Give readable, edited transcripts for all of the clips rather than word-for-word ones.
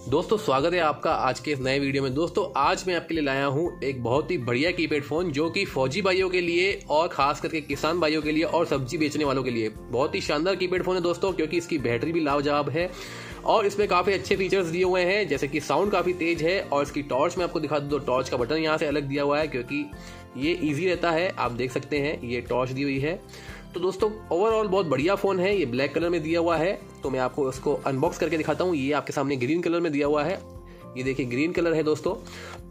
दोस्तों स्वागत है आपका आज के इस नए वीडियो में। दोस्तों आज मैं आपके लिए लाया हूं एक बहुत ही बढ़िया कीपैड फ़ोन जो कि फौजी भाइयों के लिए और ख़ास करके किसान भाइयों के लिए और सब्जी बेचने वालों के लिए बहुत ही शानदार कीपैड फ़ोन है दोस्तों, क्योंकि इसकी बैटरी भी लाजवाब है और इसमें काफ़ी अच्छे फीचर्स दिए हुए हैं, जैसे कि साउंड काफ़ी तेज़ है और इसकी टॉर्च मैं आपको दिखा दूँ तो टॉर्च का बटन यहाँ से अलग दिया हुआ है क्योंकि ये ईजी रहता है। आप देख सकते हैं ये टॉर्च दी हुई है। तो दोस्तों ओवरऑल बहुत बढ़िया फ़ोन है। ये ब्लैक कलर में दिया हुआ है, तो मैं आपको इसको अनबॉक्स करके दिखाता हूँ। ये आपके सामने ग्रीन कलर में दिया हुआ है, ये देखिए ग्रीन कलर है दोस्तों।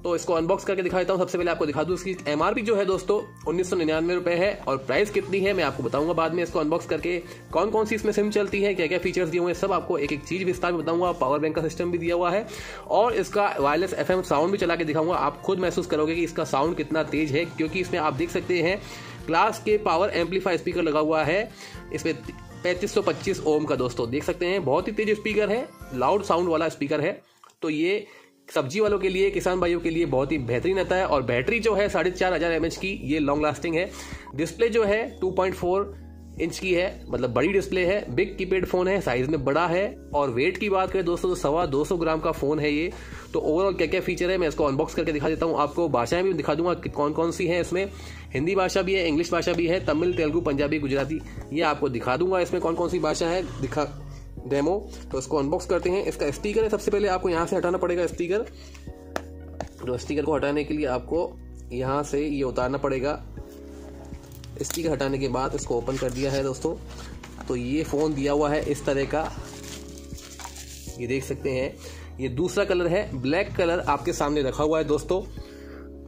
तो इसको अनबॉक्स करके दिखा देता हूँ। सबसे पहले आपको दिखा दूँ इसकी MRP जो है दोस्तों 1999 रुपये है और प्राइस कितनी है मैं आपको बताऊंगा बाद में। इसको अनबॉक्स करके कौन कौन सी इसमें सिम चलती है, क्या क्या फीचर्स दिए हुए हैं, सब आपको एक एक चीज़ विस्तार में बताऊंगा। पावर बैंक का सिस्टम भी दिया हुआ है और इसका वायरलेस FM साउंड भी चला के दिखाऊंगा। आप खुद महसूस करोगे कि इसका साउंड कितना तेज है, क्योंकि इसमें आप देख सकते हैं क्लास के पावर एम्पलीफाई स्पीकर लगा हुआ है। इसमें 3525 ओम का दोस्तों देख सकते हैं, बहुत ही तेज स्पीकर है, लाउड साउंड वाला स्पीकर है। तो ये सब्जी वालों के लिए, किसान भाइयों के लिए बहुत ही बेहतरीन रहता है। और बैटरी जो है 4500 mAh की, ये लॉन्ग लास्टिंग है। डिस्प्ले जो है 2.4 इंच की है, मतलब बड़ी डिस्प्ले है। बिग कीपैड फोन है, साइज में बड़ा है। और वेट की बात करें दोस्तों तो 225 ग्राम का फोन है ये। तो ओवरऑल क्या क्या फीचर है मैं इसको अनबॉक्स करके दिखा देता हूँ। आपको भाषाएं भी दिखा दूंगा कि कौन कौन सी हैं इसमें। हिंदी भाषा भी है, इंग्लिश भाषा भी है, तमिल, तेलुगु, पंजाबी, गुजराती, ये आपको दिखा दूंगा इसमें कौन कौन सी भाषा है दिखा डेमो। तो इसको अनबॉक्स करते हैं। इसका स्टिकर है, सबसे पहले आपको यहाँ से हटाना पड़ेगा स्टिकर। तो स्टिकर को हटाने के लिए आपको यहाँ से ये उतारना पड़ेगा। स्टिकर हटाने के बाद इसको ओपन कर दिया है दोस्तों। तो ये फ़ोन दिया हुआ है इस तरह का, ये देख सकते हैं। ये दूसरा कलर है, ब्लैक कलर आपके सामने रखा हुआ है दोस्तों।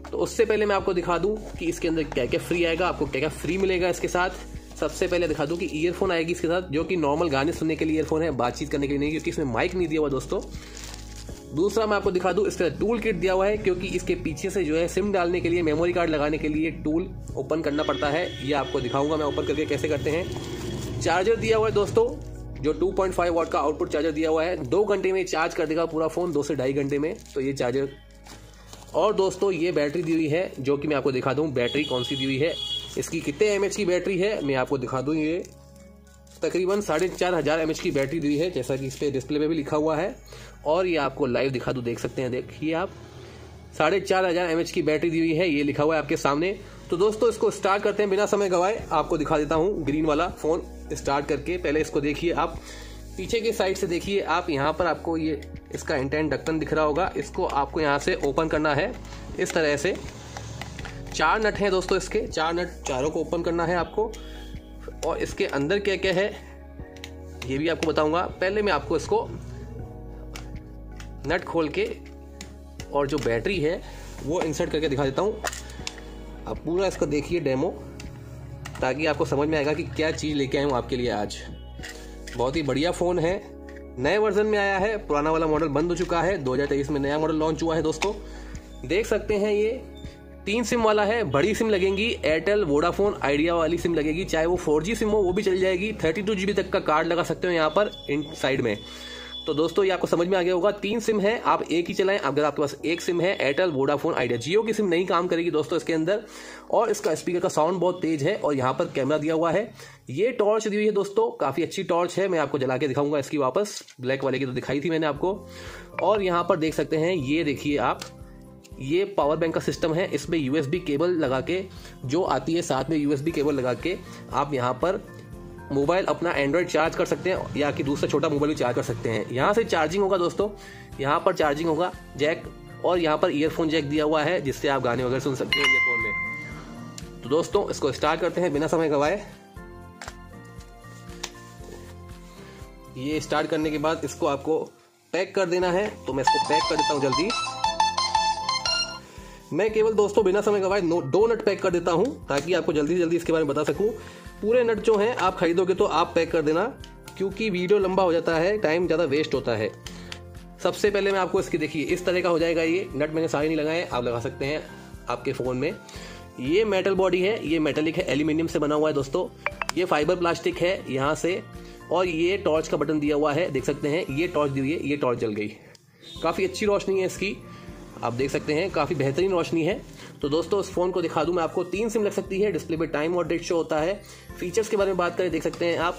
तो उससे पहले मैं आपको दिखा दूं कि इसके अंदर क्या क्या फ्री आएगा, आपको क्या क्या फ्री मिलेगा इसके साथ। सबसे पहले दिखा दूं कि ईयरफोन आएगी इसके साथ, जो कि नॉर्मल गाने सुनने के लिए ईयरफोन है, बातचीत करने के लिए नहीं, क्योंकि इसमें माइक नहीं दिया हुआ दोस्तों। दूसरा मैं आपको दिखा दूं इसका टूल किट दिया हुआ है, क्योंकि इसके पीछे से जो है सिम डालने के लिए, मेमोरी कार्ड लगाने के लिए टूल ओपन करना पड़ता है। ये आपको दिखाऊंगा मैं ओपन करके कैसे करते हैं। चार्जर दिया हुआ है दोस्तों, जो 2.5 वाट का आउटपुट चार्जर दिया हुआ है। 2 घंटे में चार्ज कर देगा पूरा फ़ोन, 2 से 2.5 घंटे में। तो ये चार्जर, और दोस्तों ये बैटरी दी हुई है, जो कि मैं आपको दिखा दूं बैटरी कौन सी दी हुई है, इसकी कितने mAh की बैटरी है मैं आपको दिखा दूं। ये तकरीबन 4500 mAh की बैटरी दी है, जैसा कि इस पर डिस्प्ले में भी लिखा हुआ है। और ये आपको लाइव दिखा दूं, देख सकते हैं, देखिए आप 4500 mAh की बैटरी दी हुई है, ये लिखा हुआ है आपके सामने। तो दोस्तों इसको स्टार्ट करते हैं बिना समय गवाए। आपको दिखा देता हूँ ग्रीन वाला फ़ोन स्टार्ट करके। पहले इसको देखिए आप, पीछे की साइड से देखिए आप, यहाँ पर आपको ये इसका इंटेंट ढक्कन दिख रहा होगा। इसको आपको यहाँ से ओपन करना है इस तरह से। 4 नट हैं दोस्तों इसके, 4 नट, चारों को ओपन करना है आपको। और इसके अंदर क्या क्या है ये भी आपको बताऊंगा। पहले मैं आपको इसको नट खोल के और जो बैटरी है वो इंसर्ट करके दिखा देता हूँ। आप पूरा इसको देखिए डेमो, ताकि आपको समझ में आएगा कि क्या चीज़ लेके आया हूँ आपके लिए आज। बहुत ही बढ़िया फ़ोन है, नए वर्जन में आया है, पुराना वाला मॉडल बंद हो चुका है। 2023 में नया मॉडल लॉन्च हुआ है दोस्तों। देख सकते हैं ये 3 सिम वाला है। बड़ी सिम लगेंगी, एयरटेल, वोडाफोन, आइडिया वाली सिम लगेगी। चाहे वो 4G सिम हो वो भी चल जाएगी। 32 GB तक का कार्ड लगा सकते हो यहाँ पर इन साइड में। तो दोस्तों ये आपको समझ में आ गया होगा। 3 सिम है, आप एक ही चलाएं। अगर आपके पास एक सिम है, एयरटेल, वोडाफोन, आइडिया, जियो की सिम नहीं काम करेगी दोस्तों इसके अंदर। और इसका स्पीकर का साउंड बहुत तेज है और यहाँ पर कैमरा दिया हुआ है। ये टॉर्च दी हुई है दोस्तों, काफ़ी अच्छी टॉर्च है। मैं आपको जला के दिखाऊंगा इसकी वापस। ब्लैक वाले की तो दिखाई थी मैंने आपको। और यहाँ पर देख सकते हैं, ये देखिए आप, ये पावर बैंक का सिस्टम है। इसमें USB केबल लगा के जो आती है साथ में, USB केबल लगा के आप यहाँ पर मोबाइल अपना एंड्रॉयड चार्ज कर सकते हैं, या कि दूसरा छोटा मोबाइल भी चार्ज कर सकते हैं। यहाँ से चार्जिंग होगा दोस्तों, यहाँ पर चार्जिंग होगा जैक, और यहाँ पर ईयरफोन जैक दिया हुआ है, जिससे आप गाने वगैरह सुन सकते हैं ईयरफोन में। तो दोस्तों इसको स्टार्ट करते हैं बिना समय गवाए। ये स्टार्ट करने के बाद इसको आपको पैक कर देना है, तो मैं इसको पैक कर देता हूँ जल्दी। मैं केवल दोस्तों बिना समय गवाए 2 नट पैक कर देता हूं, ताकि आपको जल्दी से जल्दी इसके बारे में बता सकूं। पूरे नट जो हैं आप खरीदोगे तो आप पैक कर देना, क्योंकि वीडियो लंबा हो जाता है, टाइम ज़्यादा वेस्ट होता है। सबसे पहले मैं आपको इसकी देखिए इस तरह का हो जाएगा। ये नट मैंने सारे नहीं लगाए, आप लगा सकते हैं आपके फ़ोन में। ये मेटल बॉडी है, ये मेटेलिक है, एल्यूमिनियम से बना हुआ है दोस्तों। ये फाइबर प्लास्टिक है यहाँ से। और ये टॉर्च का बटन दिया हुआ है, देख सकते हैं, ये टॉर्च दी हुई है, ये टॉर्च जल गई। काफ़ी अच्छी रोशनी है इसकी, आप देख सकते हैं, काफ़ी बेहतरीन रोशनी है। तो दोस्तों इस फ़ोन को दिखा दूं मैं आपको। 3 सिम लग सकती है, डिस्प्ले पे टाइम और डेट शो होता है। फीचर्स के बारे में बात करें, देख सकते हैं आप,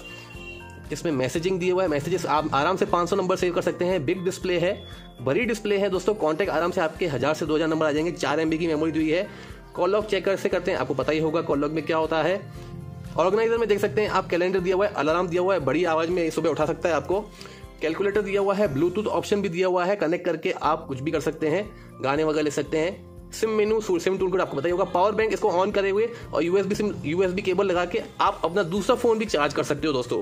इसमें मैसेजिंग दिया हुआ है, मैसेजेस आप आराम से 500 नंबर सेव कर सकते हैं। बिग डिस्प्ले है, बड़ी डिस्प्ले है दोस्तों। कॉन्टैक्ट आराम से आपके 1000 से 2000 नंबर आ जाएंगे। 4 MB की मेमोरी दी है। कॉल लॉग चेक कैसे करते हैं आपको पता ही होगा कॉल लॉग में क्या होता है। ऑर्गेनाइजर में देख सकते हैं आप, कैलेंडर दिया हुआ है, अलार्म दिया हुआ है, बड़ी आवाज में सुबह उठा सकता है आपको। कैलकुलेटर दिया हुआ है, ब्लूटूथ ऑप्शन भी दिया हुआ है, कनेक्ट करके आप कुछ भी कर सकते हैं, गाने वगैरह ले सकते हैं। सिम मेनू, सिम टूल कोड आपको पता ही होगा। पावर बैंक, इसको ऑन करे हुए और यूएसबी केबल लगा के आप अपना दूसरा फोन भी चार्ज कर सकते हो दोस्तों।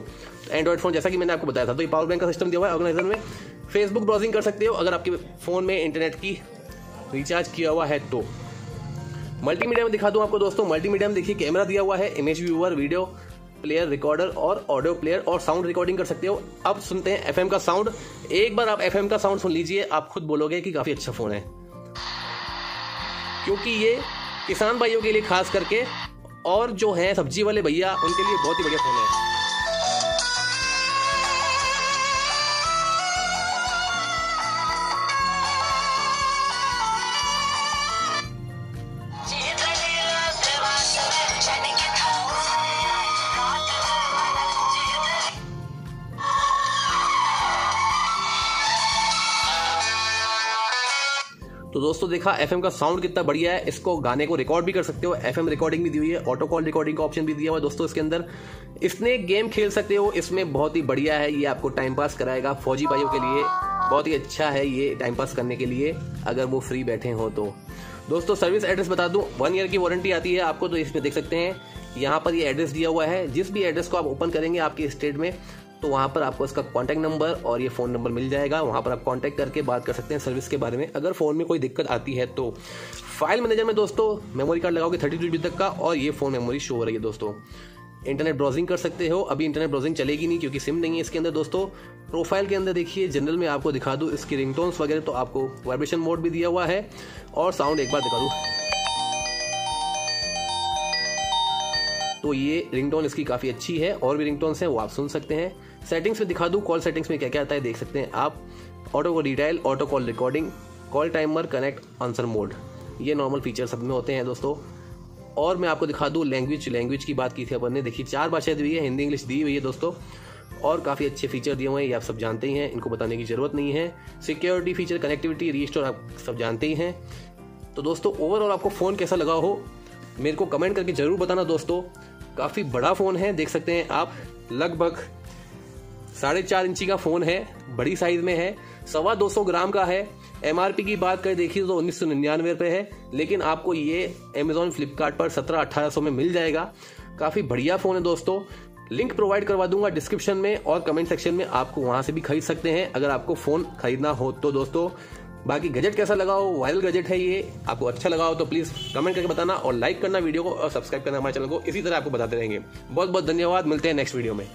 एंड्रॉइड फोन जैसा कि मैंने आपको बताया था, तो ये पावर बैंक का सिस्टम दिया हुआ है। ऑर्गेनाइजर में फेसबुक ब्राउजिंग कर सकते हो अगर आपके फोन में इंटरनेट की रिचार्ज किया हुआ है तो। मल्टीमीडिया में दिखा दूं आपको दोस्तों। मल्टीमीडिया में देखिए कैमरा दिया हुआ है, image viewer, video player, recorder और ऑडियो प्लेयर और साउंड रिकॉर्डिंग कर सकते हो। अब सुनते हैं एफएम का साउंड। एक बार आप एफएम का साउंड सुन लीजिए, आप खुद बोलोगे कि काफी अच्छा फोन है, क्योंकि ये किसान भाइयों के लिए खास करके और जो है सब्जी वाले भैया उनके लिए बहुत ही बढ़िया फोन है। तो दोस्तों देखा एफएम का साउंड कितना बढ़िया है। इसको गाने को रिकॉर्ड भी कर सकते हो, एफएम रिकॉर्डिंग भी दी हुई है, ऑटो कॉल रिकॉर्डिंग का ऑप्शन भी दिया हुआ है दोस्तों इसके अंदर। इसने गेम खेल सकते हो, इसमें बहुत ही बढ़िया है। ये आपको टाइम पास कराएगा, फौजी भाइयों के लिए बहुत ही अच्छा है ये टाइम पास करने के लिए, अगर वो फ्री बैठे हो तो। दोस्तों सर्विस एड्रेस बता दूं, 1 ईयर की वारंटी आती है आपको, तो इसमें देख सकते हैं यहाँ पर ये एड्रेस दिया हुआ है। जिस भी एड्रेस को आप ओपन करेंगे आपके स्टेट में, तो वहाँ पर आपको इसका कॉन्टैक्ट नंबर और ये फ़ोन नंबर मिल जाएगा। वहाँ पर आप कॉन्टैक्ट करके बात कर सकते हैं सर्विस के बारे में, अगर फ़ोन में कोई दिक्कत आती है तो। फाइल मैनेजर में दोस्तों मेमोरी कार्ड लगाओगे 32 GB तक का, और ये फ़ोन मेमोरी शो हो रही है दोस्तों। इंटरनेट ब्राउजिंग कर सकते हो। अभी इंटरनेट ब्राउजिंग चलेगी नहीं क्योंकि सिम नहीं है इसके अंदर दोस्तों। प्रोफाइल के अंदर देखिए, जनरल में आपको दिखा दूँ इसकी रिंगटोन्स वगैरह, तो आपको वाइब्रेशन मोड भी दिया हुआ है। और साउंड एक बार दिखा दूँ तो ये रिंगटोन इसकी काफ़ी अच्छी है, और भी रिंगटोन्स हैं वो आप सुन सकते हैं। सेटिंग्स में दिखा दूं, कॉल सेटिंग्स में क्या क्या आता है देख सकते हैं आप। Auto call detail, auto call recording, call timer, connect, answer mode, ये नॉर्मल फीचर सब में होते हैं दोस्तों। और मैं आपको दिखा दूं लैंग्वेज की बात की थी अपन ने, देखिए 4 भाषाएं दी हुई है, हिंदी इंग्लिश दी हुई है दोस्तों। और काफ़ी अच्छे फीचर दिए हुए हैं, ये आप सब जानते ही हैं, इनको बताने की ज़रूरत नहीं है। सिक्योरिटी फीचर, कनेक्टिविटी, रीस्टोर आप सब जानते ही हैं। तो दोस्तों ओवरऑल आपको फ़ोन कैसा लगा हो मेरे को कमेंट करके ज़रूर बताना दोस्तों। काफ़ी बड़ा फ़ोन है, देख सकते हैं आप, लगभग 4.5 इंची का फ़ोन है, बड़ी साइज़ में है, 225 ग्राम का है। MRP की बात करें देखिए तो 1999 रुपये है, लेकिन आपको ये अमेजॉन फ्लिपकार्ट पर 1700-1800 में मिल जाएगा। काफ़ी बढ़िया फ़ोन है दोस्तों। लिंक प्रोवाइड करवा दूंगा डिस्क्रिप्शन में और कमेंट सेक्शन में, आपको वहाँ से भी खरीद सकते हैं अगर आपको फ़ोन खरीदना हो तो दोस्तों। बाकी गजेट कैसा लगा हो, वायरल गजेट है ये, आपको अच्छा लगा हो तो प्लीज़ कमेंट करके बताना, और लाइक करना वीडियो को, और सब्सक्राइब करना हमारे चैनल को। इसी तरह आपको बताते रहेंगे। बहुत बहुत धन्यवाद, मिलते हैं नेक्स्ट वीडियो में।